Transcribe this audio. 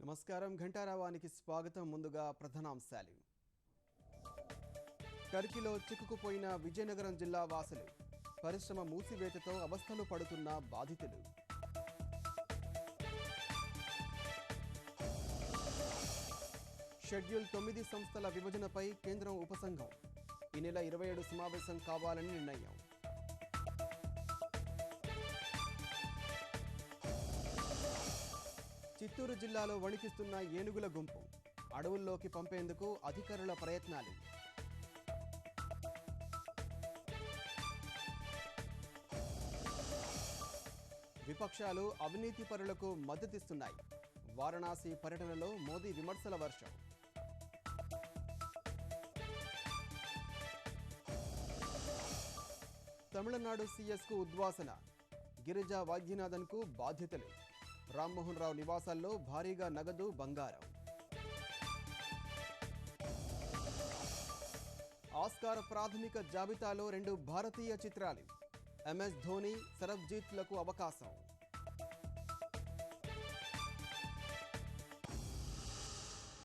నమస్కారం ఘంటారావానికి స్వాగతం. ముందుగా ప్రధానాంశాలు. టర్కీలో చిక్కుకుపోయిన విజయనగరం జిల్లా వాసులు, పరిశ్రమ మూసివేతతో అవస్థలు పడుతున్న బాధితులు. షెడ్యూల్ 9 సంస్థల విభజనపై కేంద్రం ఉపసంఘం ఈ నెల 27 సమావేశం కావాలని నిర్ణయం. చిత్తూరు జిల్లాలో వణికిస్తున్న ఏనుగుల గుంపు, అడవుల్లోకి పంపేందుకు అధికారుల ప్రయత్నాలు. విపక్షాలు అవినీతి పరులకు మద్దతిస్తున్నాయి. వారణాసి పర్యటనలో మోదీ విమర్శల వర్షం. తమిళనాడు సీఎస్కు ఉద్వాసన, గిరిజా వైద్యనాథన్కు బాధ్యతలు. రామ్మోహన్ రావు నివాసాల్లో భారీగా నగదు, బంగారం. ఆస్కార్ ప్రాథమిక జాబితాలో 2 భారతీయ చిత్రాలు. ఎంఎస్ ధోని, సరబ్జీత్లకు అవకాశం.